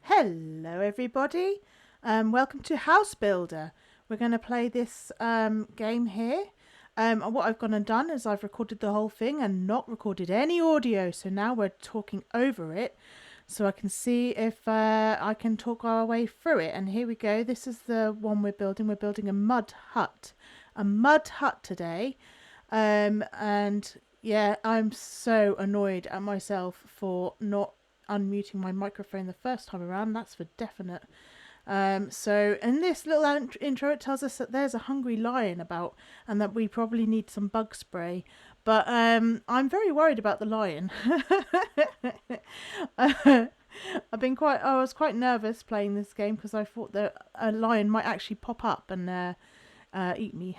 Hello everybody, welcome to House Builder. We're going to play this game here. And what I've gone and done is I've recorded the whole thing and not recorded any audio, so now we're talking over it so I can see if I can talk our way through it. And here we go, this is the one we're building a mud hut. A mud hut today. And yeah, I'm so annoyed at myself for not unmuting my microphone the first time around. That's for definite. So in this little intro, it tells us that there's a hungry lion about and that we probably need some bug spray. But I'm very worried about the lion. I was quite nervous playing this game because I thought that a lion might actually pop up and eat me.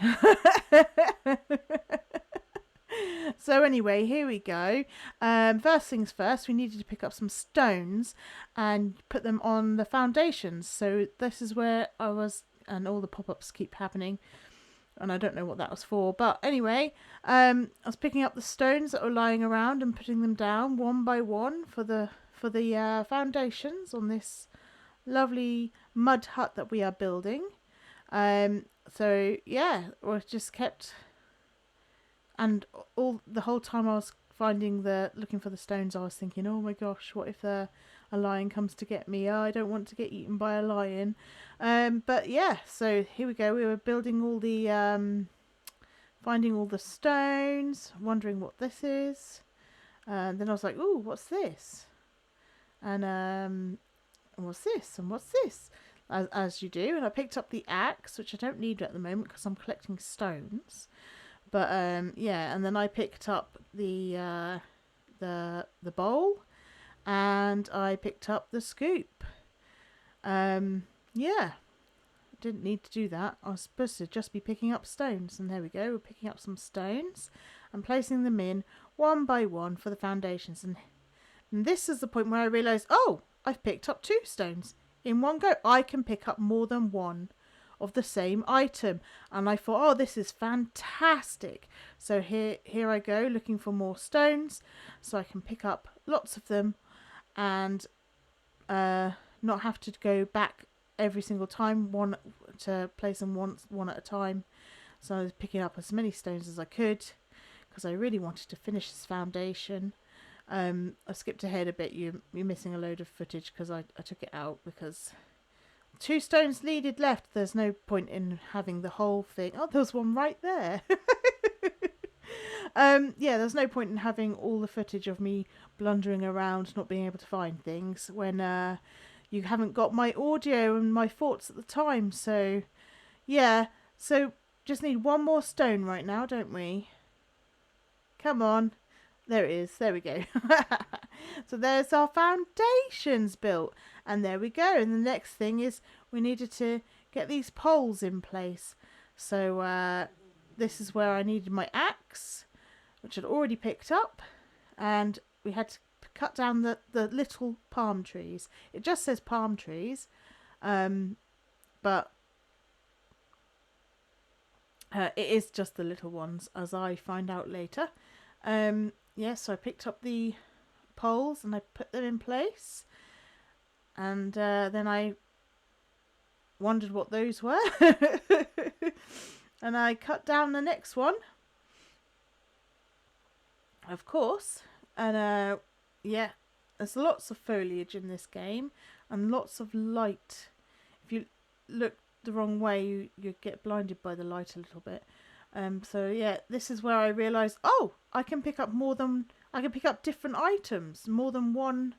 So anyway, here we go. First things first, we needed to pick up some stones and put them on the foundations. So this is where I was, and all the pop-ups keep happening, and I don't know what that was for. But anyway, I was picking up the stones that were lying around and putting them down one by one for the foundations on this lovely mud hut that we are building. So yeah, we just kept. And all the whole time I was looking for the stones, I was thinking, oh my gosh, what if a lion comes to get me? Oh, I don't want to get eaten by a lion. But yeah, so here we go. We were building all the, finding all the stones, wondering what this is. Then I was like, ooh, what's this? And what's this? And what's this? As you do. And I picked up the axe, which I don't need at the moment because I'm collecting stones. But yeah, and then I picked up the bowl, and I picked up the scoop. Yeah, didn't need to do that. I was supposed to just be picking up stones, and there we go. We're picking up some stones and placing them in one by one for the foundations. And this is the point where I realised, oh, I've picked up 2 stones in one go. I can pick up more than one of the same item, and I thought, oh, this is fantastic. So here I go looking for more stones so I can pick up lots of them and not have to go back every single time to place them one at a time. So I was picking up as many stones as I could because I really wanted to finish this foundation. I skipped ahead a bit. You're missing a load of footage because I took it out because 2 stones needed left. There's no point in having the whole thing. Oh, there's one right there. Yeah, there's no point in having all the footage of me blundering around, not being able to find things when you haven't got my audio and my thoughts at the time. So, yeah. So, just need one more stone right now, don't we? Come on. There it is. There we go. So there's our foundations built. And there we go. And the next thing is we needed to get these poles in place. So this is where I needed my axe, which I'd already picked up. And we had to cut down the little palm trees. It just says palm trees. But it is just the little ones, as I find out later. Yes, so I picked up the poles and I put them in place. And then I wondered what those were. And I cut down the next one, of course. And yeah, there's lots of foliage in this game and lots of light. If you look the wrong way, you get blinded by the light a little bit. So yeah, this is where I realised, oh, I can pick up different items, more than one.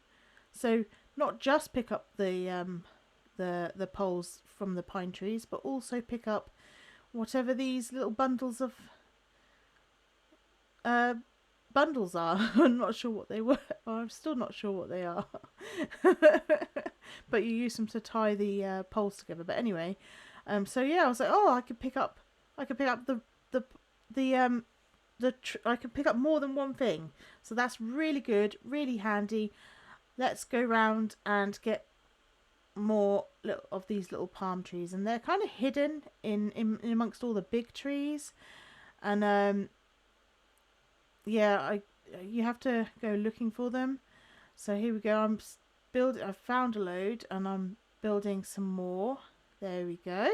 So not just pick up the poles from the pine trees, but also pick up whatever these little bundles of bundles are. I'm not sure what they were. I'm still not sure what they are. But you use them to tie the poles together. But anyway, so yeah, I was like, oh, I could pick up I could pick up more than one thing. So that's really good, really handy. Let's go round and get more of these little palm trees, and they're kind of hidden in amongst all the big trees. And yeah, you have to go looking for them. So here we go. I've found a load and I'm building some more. There we go.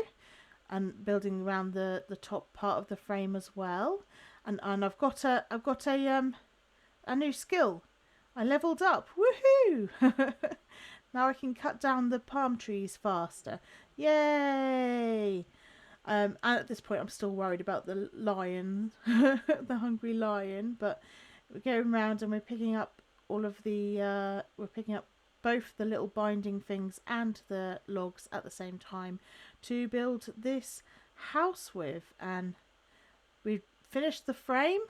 And building around the top part of the frame as well. And I've got a new skill. I leveled up. Woohoo! Now I can cut down the palm trees faster. Yay! And at this point I'm still worried about the lion, the hungry lion, but we're going around and we're picking up all of the we're picking up both the little binding things and the logs at the same time to build this house with. And we've finished the frame.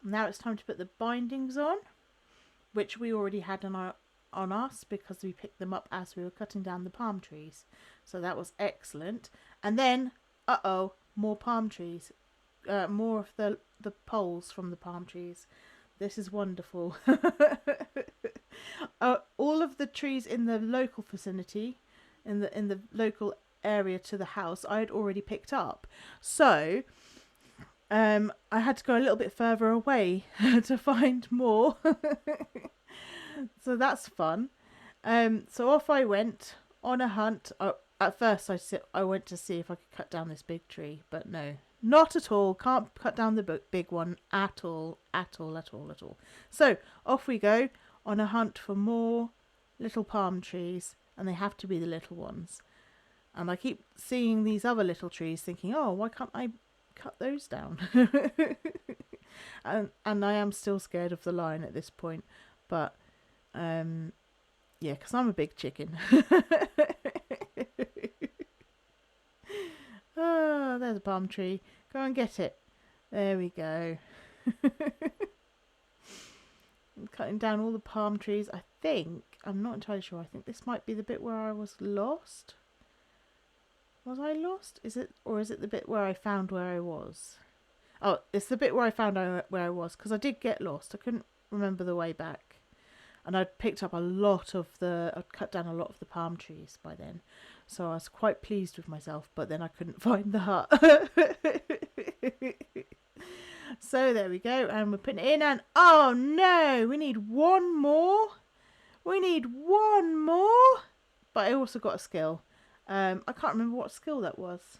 Now it's time to put the bindings on, which we already had on us because we picked them up as we were cutting down the palm trees. So that was excellent. And then, more palm trees. More of the poles from the palm trees. This is wonderful. All of the trees in the local vicinity, in the local area to the house, I had already picked up. So I had to go a little bit further away to find more. So that's fun. So off I went on a hunt. At first I went to see if I could cut down this big tree, but no, not at all. Can't cut down the big one at all. So off we go on a hunt for more little palm trees, and they have to be the little ones. And I keep seeing these other little trees thinking, oh, why can't I cut those down? and I am still scared of the lion at this point, but yeah, because I'm a big chicken. Oh, there's a palm tree. Go and get it. There we go. I'm cutting down all the palm trees. I'm not entirely sure. I think this might be the bit where I was lost. Was I lost? Is it the bit where I found where I was? Oh, it's the bit where I found where I was, because I did get lost. I couldn't remember the way back. And I'd picked up I'd cut down a lot of the palm trees by then. So I was quite pleased with myself, but then I couldn't find the hut. So there we go, and we're putting it in, and oh no, we need one more. But I also got a skill. I can't remember what skill that was.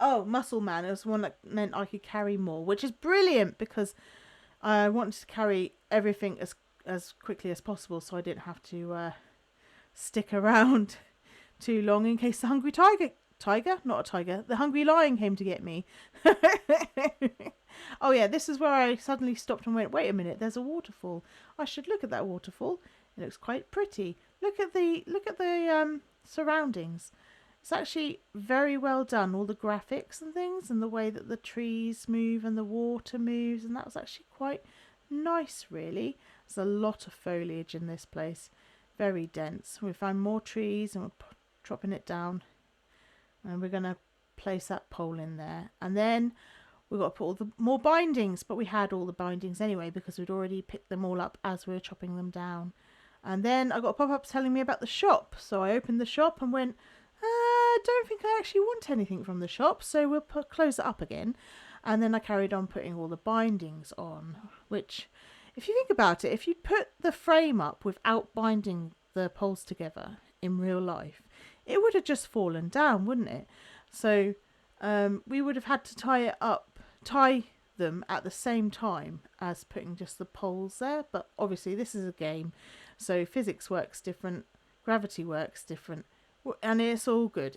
Oh, Muscle Man. It was one that meant I could carry more, which is brilliant because I wanted to carry everything as quickly as possible, so I didn't have to stick around too long in case the hungry the hungry lion came to get me. Oh yeah, this is where I suddenly stopped and went, wait a minute, there's a waterfall. I should look at that waterfall. It looks quite pretty. Look at the surroundings. It's actually very well done, all the graphics and things, and the way that the trees move and the water moves, and that was actually quite nice, really. There's a lot of foliage in this place, very dense. We found more trees and we're dropping it down, and we're going to place that pole in there. And then we've got to put all the more bindings, but we had all the bindings anyway because we'd already picked them all up as we were chopping them down. And then I got a pop-up telling me about the shop, so I opened the shop and went, I don't think I actually want anything from the shop, so we'll close it up again. And then I carried on putting all the bindings on, which, if you think about it, if you put the frame up without binding the poles together in real life, it would have just fallen down, wouldn't it? So we would have had to tie them at the same time as putting just the poles there. But obviously this is a game, so physics works different, gravity works different. And it's all good.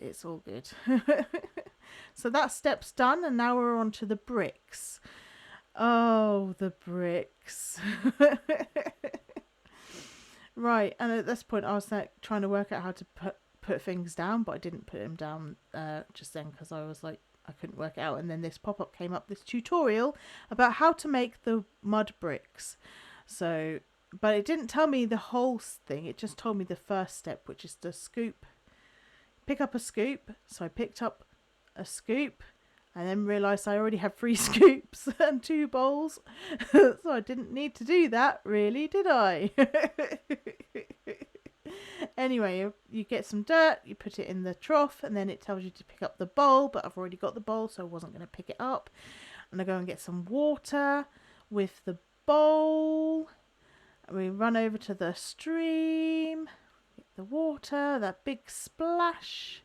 So that step's done, and now we're on to the bricks. Oh, the bricks. Right, and at this point I was trying to work out how to put things down, but I didn't put them down just then because I was like, I couldn't work it out. And then this pop-up came up, this tutorial about how to make the mud bricks. So, but it didn't tell me the whole thing. It just told me the first step, which is to pick up a scoop. So I picked up a scoop and then realised I already had 3 scoops and 2 bowls. So I didn't need to do that really, did I? Anyway, you get some dirt, you put it in the trough, and then it tells you to pick up the bowl, but I've already got the bowl, so I wasn't going to pick it up. And I go and get some water with the bowl. We run over to the stream, get the water, that big splash.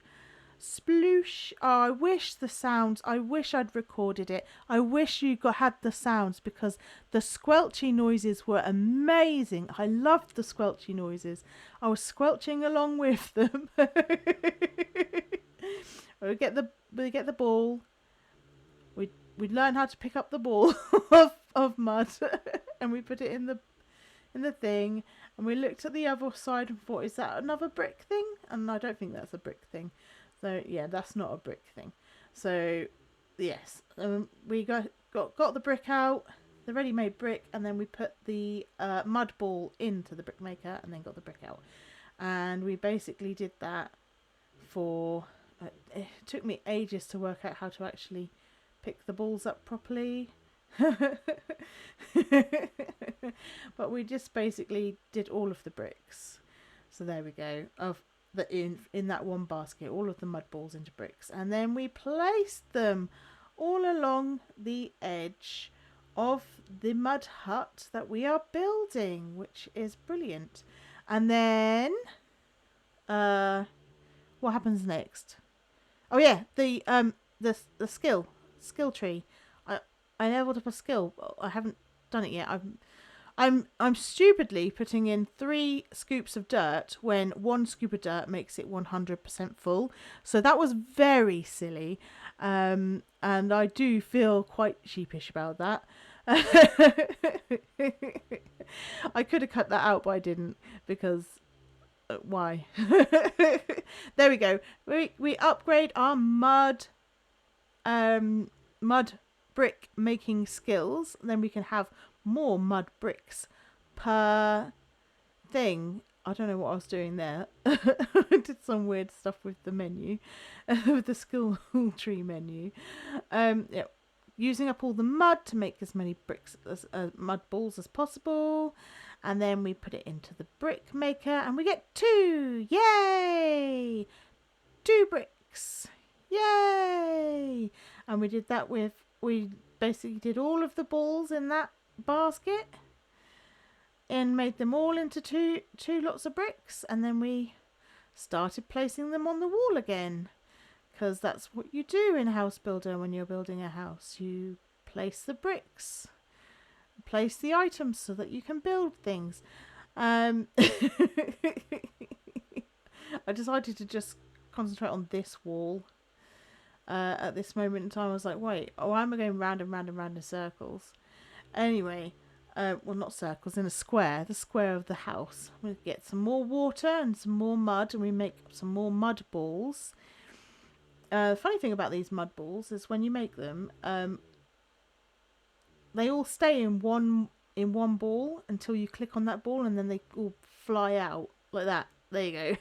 Sploosh. Oh, I wish I'd recorded it. I wish you had the sounds, because the squelchy noises were amazing. I loved the squelchy noises. I was squelching along with them. we get the ball. We learn how to pick up the ball of mud and we put it in the thing, and we looked at the other side and thought, is that another brick thing? And I don't think that's a brick thing. So yeah, that's not a brick thing. So yes, we got the brick out, the ready-made brick, and then we put the mud ball into the brick maker, and then got the brick out. And we basically did that for. It took me ages to work out how to actually pick the balls up properly. But we just basically did all of the bricks. So there we go. In that one basket, all of the mud balls into bricks, and then we placed them all along the edge of the mud hut that we are building, which is brilliant. And then what happens next? Oh yeah, the skill tree. I leveled up a skill. I haven't done it yet. I'm stupidly putting in 3 scoops of dirt when 1 scoop of dirt makes it 100% full. So that was very silly. And I do feel quite sheepish about that. I could have cut that out, but I didn't, because why? There we go. We upgrade our mud brick making skills. Then we can have more mud bricks per thing. I don't know what I was doing there. I did some weird stuff with the menu, with the skill tree menu. Yeah, using up all the mud to make as many bricks as mud balls as possible, and then we put it into the brick maker, and we get 2. Yay! 2 bricks. Yay! And we did that with. We basically did all of the balls in that basket and made them all into two lots of bricks, and then we started placing them on the wall again, because that's what you do in House Builder when you're building a house. You place the bricks, place the items so that you can build things. I decided to just concentrate on this wall. At this moment in time, I was like, wait, why am I going round and round and round in circles? Anyway, well, not circles, in a square, the square of the house. We get some more water and some more mud, and we make some more mud balls. The funny thing about these mud balls is when you make them, they all stay in one ball until you click on that ball, and then they all fly out like that. There you go.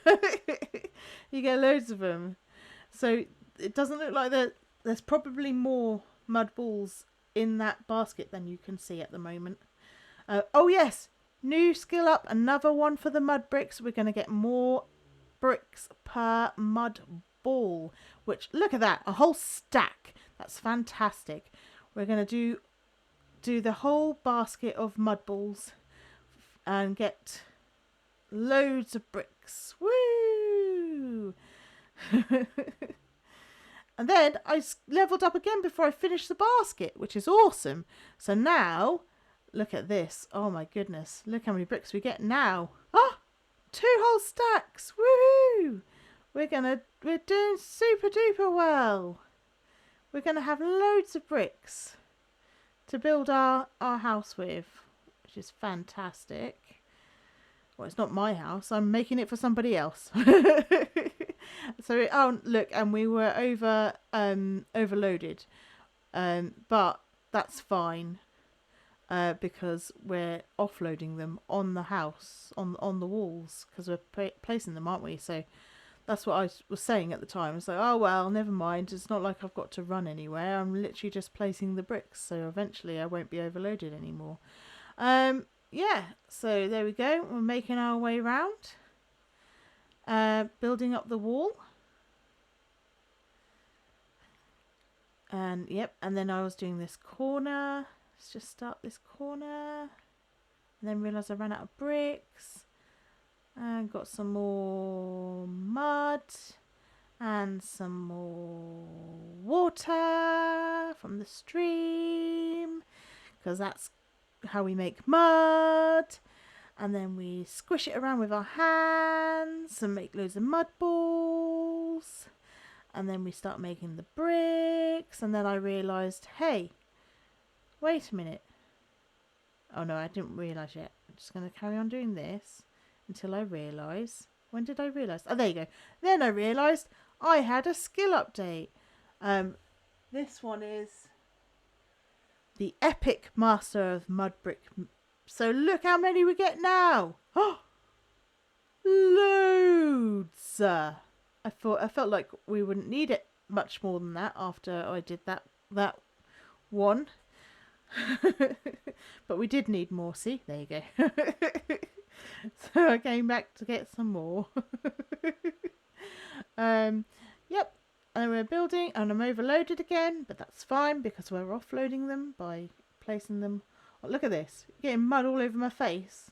You get loads of them. So it doesn't look like there's probably more mud balls in that basket than you can see at the moment. Oh yes, new skill up, another one for the mud bricks. We're going to get more bricks per mud ball, which, look at that, a whole stack. That's fantastic. We're going to do the whole basket of mud balls and get loads of bricks. Woo! And then I leveled up again before I finished the basket, which is awesome. So now, look at this. Oh my goodness. Look how many bricks we get now. Ah, 2 whole stacks. Woohoo! We're doing super duper well. We're going to have loads of bricks to build our house with, which is fantastic. Well, it's not my house. I'm making it for somebody else. So, oh, look, and we were overloaded. But that's fine. Because we're offloading them on the house, on the walls, because we're placing them, aren't we? So that's what I was saying at the time. It's like, oh, well, never mind. It's not like I've got to run anywhere. I'm literally just placing the bricks. So eventually I won't be overloaded anymore. Yeah, so there we go. We're making our way round. building up the wall. And yep, and then I was doing this corner. Let's just start this corner. And then realised I ran out of bricks. And got some more mud. And some more water from the stream. Because that's how we make mud. And then we squish it around with our hands and make loads of mud balls. And then we start making the bricks. And then I realised, hey, wait a minute. Oh no, I didn't realise yet. I'm just going to carry on doing this until I realise. When did I realise? Oh, there you go. Then I realised I had a skill update. This one is the Epic Master of Mud Brick. So look how many we get now. Oh, loads. I felt like we wouldn't need it much more than that after I did that one. But we did need more. See, there you go. So I came back to get some more. Yep. And we're building, and I'm overloaded again, but that's fine because we're offloading them by placing them. Oh, look at this. Getting mud all over my face.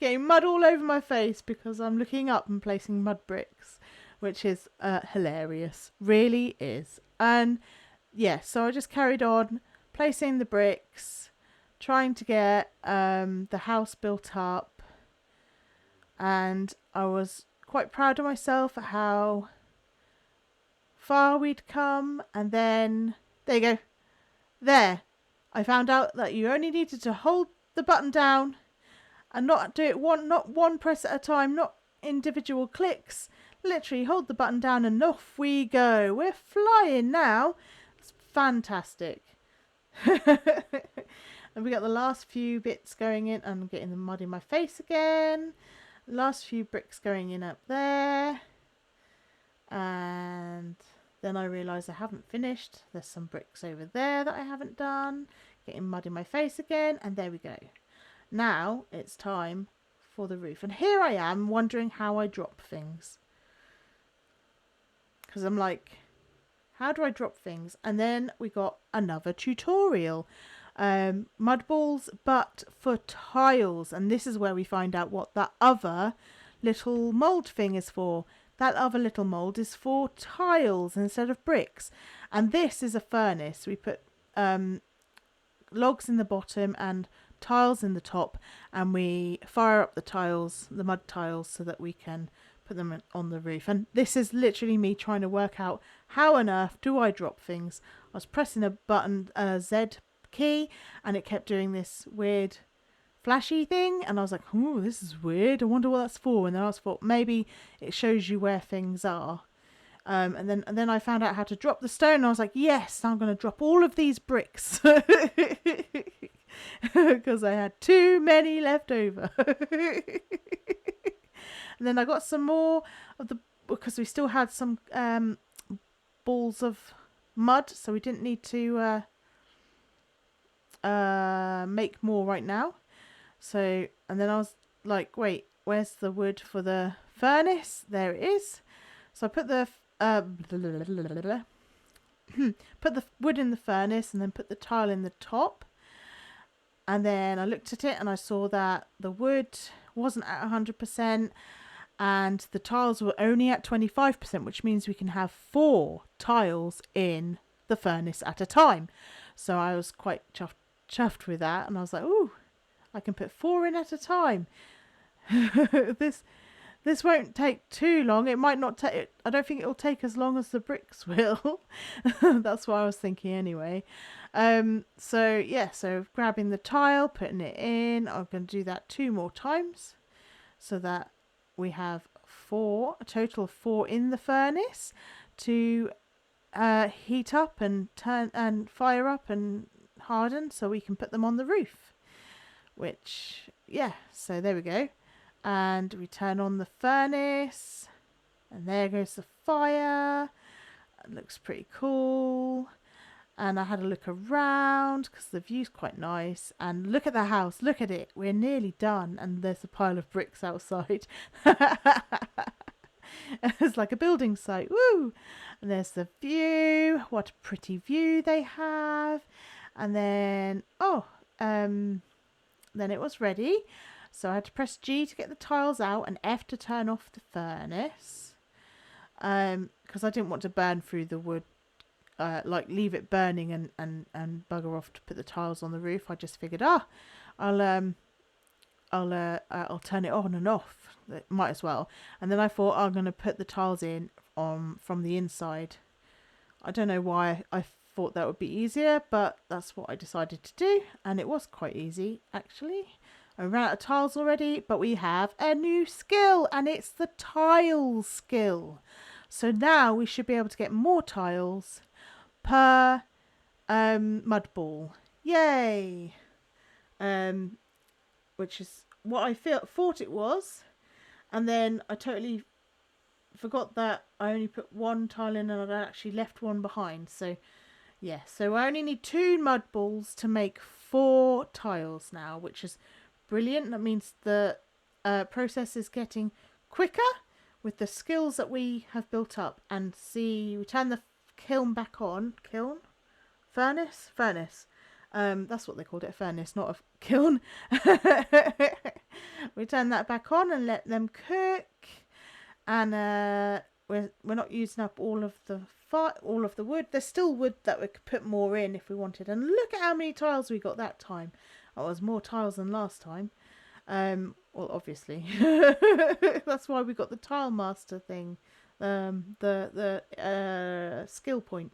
Getting mud all over my face because I'm looking up and placing mud bricks, which is hilarious. Really is. And yeah, so I just carried on placing the bricks, trying to get the house built up, and I was quite proud of myself at how far we'd come. And then there you go. There, I found out that you only needed to hold the button down and not do it not one press at a time, not individual clicks. Literally hold the button down and off we go. We're flying now. It's fantastic. And we got the last few bits going in. I'm getting the mud in my face again. Last few bricks going in up there. And then I realised I haven't finished. There's some bricks over there that I haven't done. Getting mud in my face again. And there we go. Now it's time for the roof. And here I am wondering how I drop things. Because I'm like, how do I drop things? And then we got another tutorial. Mud balls, but for tiles. And this is where we find out what that other little mould thing is for. That other little mould is for tiles instead of bricks. And this is a furnace. We put logs in the bottom and tiles in the top, and we fire up the tiles, the mud tiles, so that we can put them on the roof. And this is literally me trying to work out how on earth do I drop things. I was pressing a button, Z key, and it kept doing this weird flashy thing, and I was like, oh, this is weird, I wonder what that's for. And then I thought maybe it shows you where things are. And then I found out how to drop the stone, and I was like, yes, I'm going to drop all of these bricks. Because I had too many left over. And then I got some more of the, because we still had some balls of mud, so we didn't need to make more right now. So, and then I was like, wait, where's the wood for the furnace? There it is. So I put the put the wood in the furnace, and then put the tile in the top. And then I looked at it and I saw that the wood wasn't at 100% and the tiles were only at 25%, which means we can have 4 tiles in the furnace at a time. So I was quite chuffed with that, and I was like, ooh, I can put 4 in at a time. This won't take too long. It might not take, I don't think it'll take as long as the bricks will. That's what I was thinking anyway. So yeah, so grabbing the tile, putting it in. I'm going to do that 2 more times so that we have 4, a total of 4 in the furnace to heat up and turn and fire up and harden, so we can put them on the roof. Which, yeah, so there we go. And we turn on the furnace, and there goes the fire. It looks pretty cool. and I had a look around because the view's quite nice. And look at the house, look at it, we're nearly done. And there's a pile of bricks outside. It's like a building site. Woo! And there's the view. What a pretty view they have. And then then it was ready. So I had to press G to get the tiles out and F to turn off the furnace. Because I didn't want to burn through the wood, like leave it burning and bugger off to put the tiles on the roof. I just figured, I'll turn it on and off. Might as well. And then I thought I'm going to put the tiles in from the inside. I don't know why I thought that would be easier, but that's what I decided to do, and it was quite easy actually. I ran out of tiles already, but we have a new skill, and it's the tile skill. So now we should be able to get more tiles per mud ball. Yay! Which is what I thought it was. And then I totally forgot that I only put one tile in and I actually left one behind. So, yeah. So I only need 2 mud balls to make 4 tiles now, which is brilliant. That means the process is getting quicker with the skills that we have built up. And see, we turn the kiln back on. Kiln? Furnace? Furnace. That's what they called it, a furnace, not a kiln. We turn that back on and let them cook. And we're not using up all of the wood. There's still wood that we could put more in if we wanted. And look at how many tiles we got that time. Oh, it was more tiles than last time. Well, obviously, that's why we got the tile master thing, the skill point.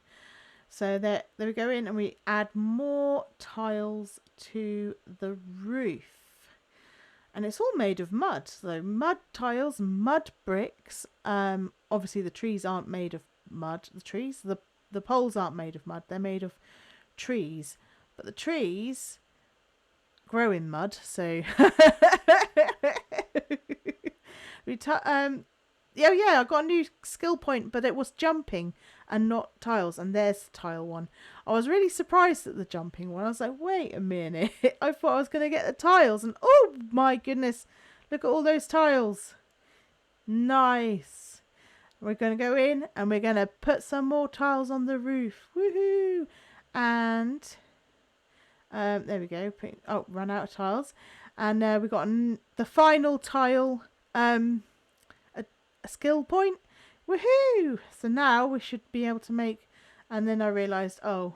So there we go in, and we add more tiles to the roof. And it's all made of mud. So mud tiles, mud bricks. Obviously the trees aren't made of mud. The poles aren't made of mud. They're made of trees. But the trees grow in mud. So I got a new skill point, but it was jumping and not tiles. And there's tile 1. I was really surprised at the jumping one. I was like, wait a minute. I thought I was going to get the tiles. And oh my goodness, look at all those tiles. Nice. We're going to go in and we're going to put some more tiles on the roof. Woohoo. And there we go. Run out of tiles. And we got the final tile, a skill point. Woohoo! So now we should be able to make, and then I realised, run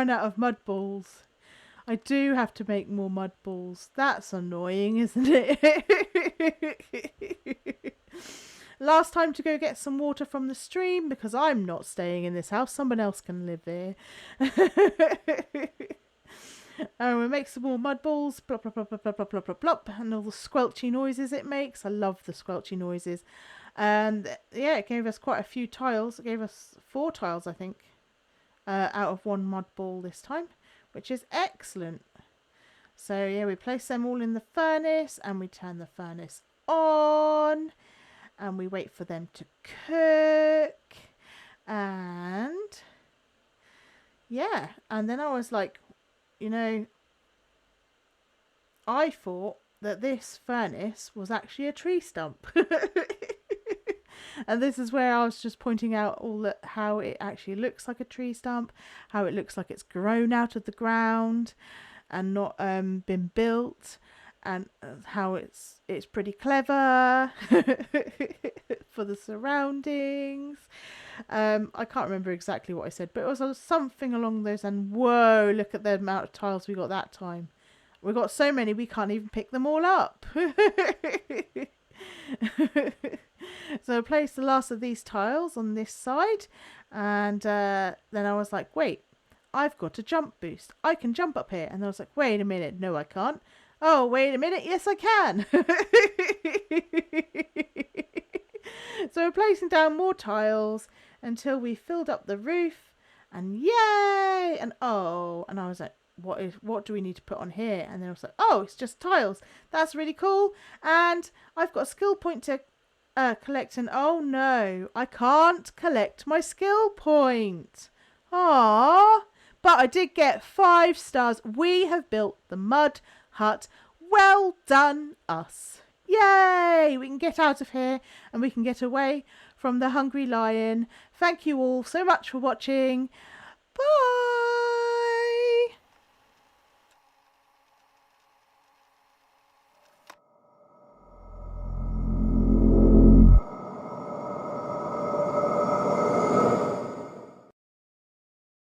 out of mud balls. I do have to make more mud balls. That's annoying, isn't it? Last time to go get some water from the stream, because I'm not staying in this house. Someone else can live here. And we make some more mud balls, plop, plop, plop, plop, plop, plop, plop, plop, and all the squelchy noises it makes. I love the squelchy noises. And yeah, it gave us quite a few tiles. It gave us 4 tiles, I think, out of 1 mud ball this time, which is excellent. So yeah, we place them all in the furnace and we turn the furnace on and we wait for them to cook. And yeah, and then I was like, I thought that this furnace was actually a tree stump. And this is where I was just pointing out how it actually looks like a tree stump, how it looks like it's grown out of the ground and not been built, and how it's pretty clever for the surroundings. I can't remember exactly what I said, but it was something along those. And whoa, look at the amount of tiles we got that time. We got so many we can't even pick them all up. So I placed the last of these tiles on this side, and then I was like, wait, I've got a jump boost. I can jump up here. And I was like, wait a minute, no I can't. Oh, wait a minute, yes I can. So we're placing down more tiles until we filled up the roof, and yay! And and I was like, what do we need to put on here? And then I was like, it's just tiles. That's really cool. And I've got a skill point to collect, and oh no, I can't collect my skill point. Ah, but I did get 5 stars. We have built the mud hut. Well done, us. Yay! We can get out of here and we can get away from the hungry lion. Thank you all so much for watching. Bye!